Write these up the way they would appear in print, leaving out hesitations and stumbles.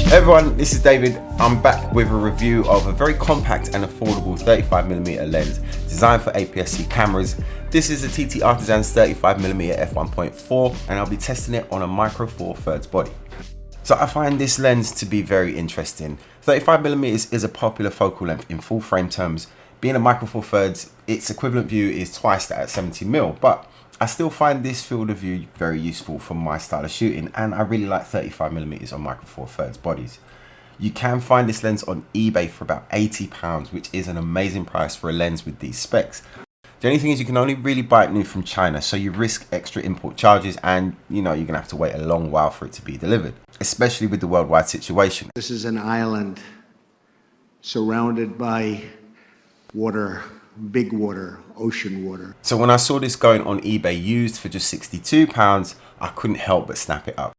Hey everyone, this is David. I'm back with a review of a very compact and affordable 35mm lens designed for APS-C cameras. This is the TTArtisan 35mm F1.4 and I'll be testing it on a Micro Four Thirds body. So I find this lens to be very interesting. 35mm is a popular focal length in full frame terms. Being a Micro Four Thirds, its equivalent view is twice that at 70mm, but I still find this field of view very useful for my style of shooting, and I really like 35mm on Micro Four Thirds bodies. You can find this lens on eBay for about £80, which is an amazing price for a lens with these specs. The only thing is you can only really buy it new from China, so you risk extra import charges and you're gonna have to wait a long while for it to be delivered, especially with the worldwide situation. This is an island surrounded by water, big water, ocean water. So when I saw this going on eBay used for just £62, I couldn't help but snap it up.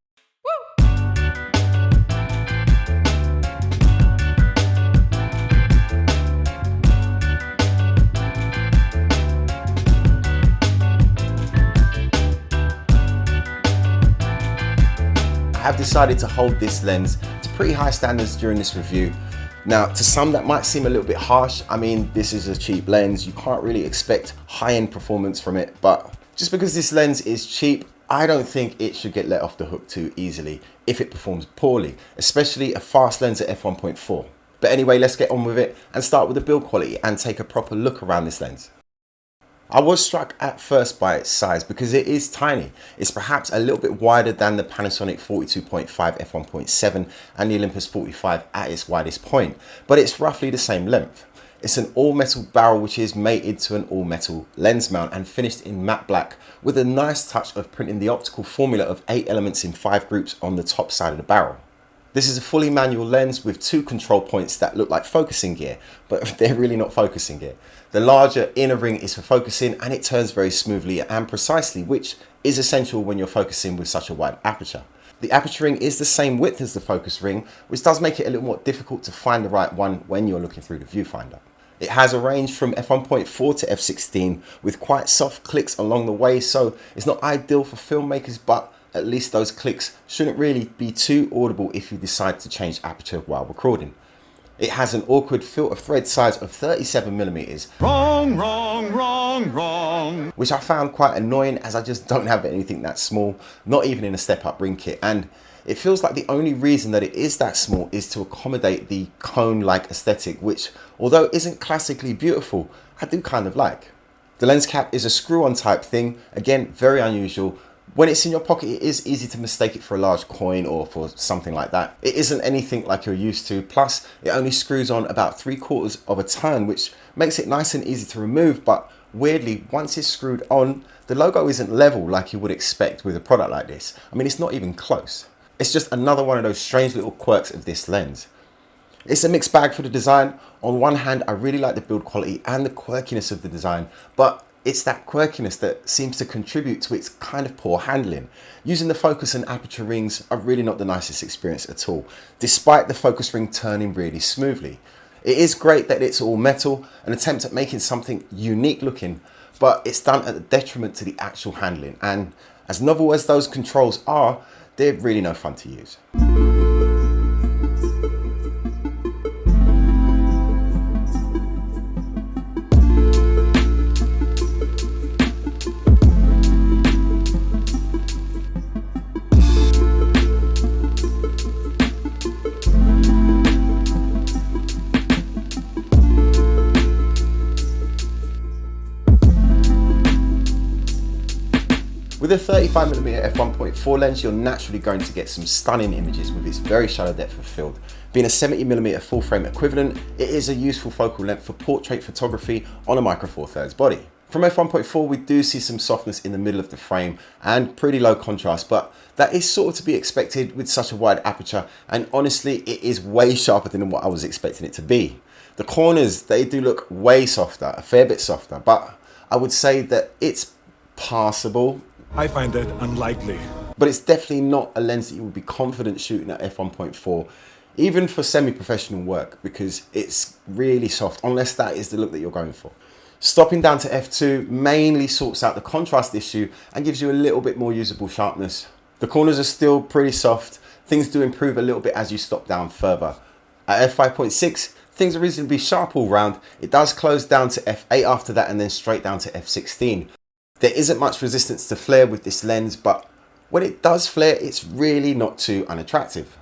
I have decided to hold this lens to pretty high standards during this review. Now, to some that might seem a little bit harsh. I mean, this is a cheap lens. You can't really expect high-end performance from it, but just because this lens is cheap, I don't think it should get let off the hook too easily if it performs poorly, especially a fast lens at f1.4. But anyway, let's get on with it and start with the build quality and take a proper look around this lens. I was struck at first by its size because it is tiny. It's perhaps a little bit wider than the Panasonic 42.5 f1.7 and the Olympus 45 at its widest point, but it's roughly the same length. It's an all-metal barrel which is mated to an all-metal lens mount and finished in matte black with a nice touch of printing the optical formula of 8 elements in 5 groups on the top side of the barrel. This is a fully manual lens with 2 control points that look like focusing gear, but they're really not focusing gear. The larger inner ring is for focusing and it turns very smoothly and precisely, which is essential when you're focusing with such a wide aperture. The aperture ring is the same width as the focus ring, which does make it a little more difficult to find the right one when you're looking through the viewfinder. It has a range from f1.4 to f16 with quite soft clicks along the way, so it's not ideal for filmmakers, but at least those clicks shouldn't really be too audible if you decide to change aperture while recording. It has an awkward filter thread size of 37mm. Wrong. Which I found quite annoying as I just don't have anything that small, not even in a step-up ring kit. And it feels like the only reason that it is that small is to accommodate the cone-like aesthetic, which, although isn't classically beautiful, I do kind of like. The lens cap is a screw-on type thing, again, very unusual. When it's in your pocket, it is easy to mistake it for a large coin or for something like that. It isn't anything like you're used to, plus it only screws on about 3/4 of a turn, which makes it nice and easy to remove, but weirdly, once it's screwed on, the logo isn't level like you would expect with a product like this. I mean, it's not even close. It's just another one of those strange little quirks of this lens. It's a mixed bag for the design. On one hand, I really like the build quality and the quirkiness of the design, but it's that quirkiness that seems to contribute to its kind of poor handling. Using the focus and aperture rings are really not the nicest experience at all, despite the focus ring turning really smoothly. It is great that it's all metal, an attempt at making something unique looking, but it's done at the detriment to the actual handling. And as novel as those controls are, they're really no fun to use. With a 35mm f1.4 lens, you're naturally going to get some stunning images with its very shallow depth of field. Being a 70mm full frame equivalent, it is a useful focal length for portrait photography on a Micro Four Thirds body. From f1.4, we do see some softness in the middle of the frame and pretty low contrast, but that is sort of to be expected with such a wide aperture, and honestly, it is way sharper than what I was expecting it to be. The corners, they do look way softer, a fair bit softer, but I would say that it's passable. I find that unlikely. But it's definitely not a lens that you would be confident shooting at f1.4, even for semi-professional work, because it's really soft, unless that is the look that you're going for. Stopping down to f2 mainly sorts out the contrast issue and gives you a little bit more usable sharpness. The corners are still pretty soft. Things do improve a little bit as you stop down further. At f5.6, things are reasonably sharp all round. It does close down to f8 after that and then straight down to f16. There isn't much resistance to flare with this lens, but when it does flare, it's really not too unattractive.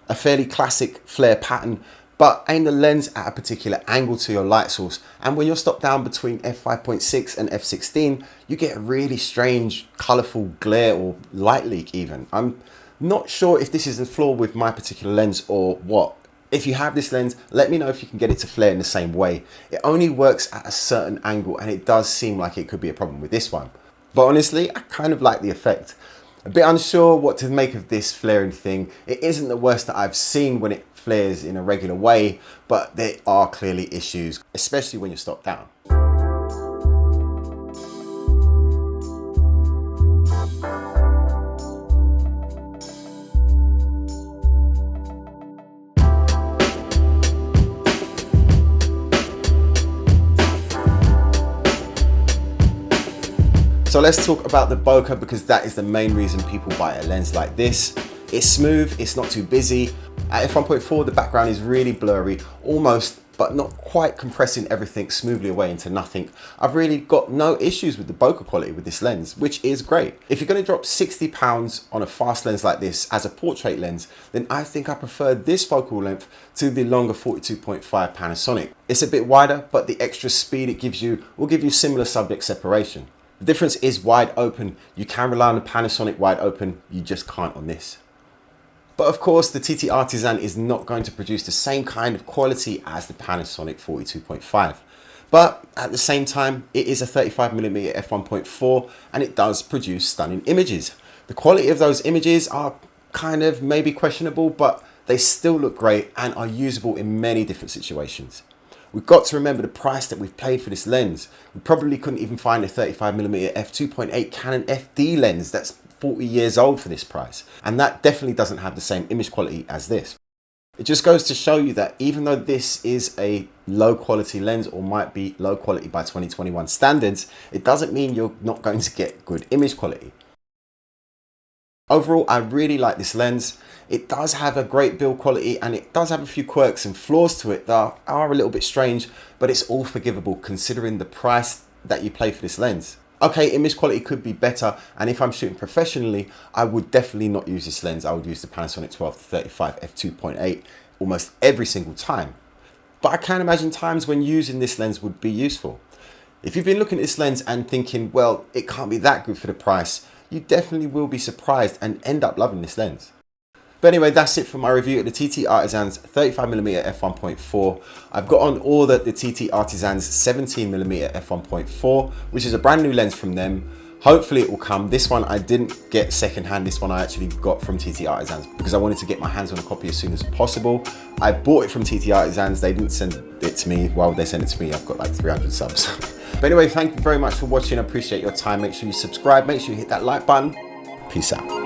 A fairly classic flare pattern, but aim the lens at a particular angle to your light source, and when you're stopped down between f5.6 and f16, you get a really strange, colourful glare or light leak even. I'm not sure if this is a flaw with my particular lens or what. If you have this lens, let me know if you can get it to flare in the same way. It only works at a certain angle, and it does seem like it could be a problem with this one. But honestly, I kind of like the effect. A bit unsure what to make of this flaring thing. It isn't the worst that I've seen when it flares in a regular way, but there are clearly issues, especially when you're stopped down. So let's talk about the bokeh, because that is the main reason people buy a lens like this. It's smooth, it's not too busy. At f1.4, the background is really blurry, almost, but not quite, compressing everything smoothly away into nothing. I've really got no issues with the bokeh quality with this lens, which is great. If you're gonna drop £60 on a fast lens like this as a portrait lens, then I think I prefer this focal length to the longer 42.5 Panasonic. It's a bit wider, but the extra speed it gives you will give you similar subject separation. The difference is wide open. You can rely on the Panasonic wide open, you just can't on this. But of course, the TTArtisan is not going to produce the same kind of quality as the Panasonic 42.5. But at the same time, it is a 35mm F1.4 and it does produce stunning images. The quality of those images are kind of maybe questionable, but they still look great and are usable in many different situations. We've got to remember the price that we've paid for this lens. We probably couldn't even find a 35mm f2.8 Canon FD lens that's 40 years old for this price. And that definitely doesn't have the same image quality as this. It just goes to show you that even though this is a low quality lens, or might be low quality by 2021 standards, it doesn't mean you're not going to get good image quality. Overall, I really like this lens. It does have a great build quality and it does have a few quirks and flaws to it that are a little bit strange, but it's all forgivable considering the price that you pay for this lens. Okay, image quality could be better, and if I'm shooting professionally, I would definitely not use this lens. I would use the Panasonic 12-35 f2.8 almost every single time. But I can imagine times when using this lens would be useful. If you've been looking at this lens and thinking, well, it can't be that good for the price, you definitely will be surprised and end up loving this lens. But anyway, that's it for my review of the TTArtisan's 35mm f1.4. I've got on order the TTArtisan's 17mm f1.4, which is a brand new lens from them. Hopefully it will come. This one I didn't get secondhand. This one I actually got from TTArtisan's because I wanted to get my hands on a copy as soon as possible. I bought it from TTArtisan's. They didn't send it to me. Well, they sent it to me. I've got like 300 subs. But anyway, thank you very much for watching. I appreciate your time. Make sure you subscribe. Make sure you hit that like button. Peace out.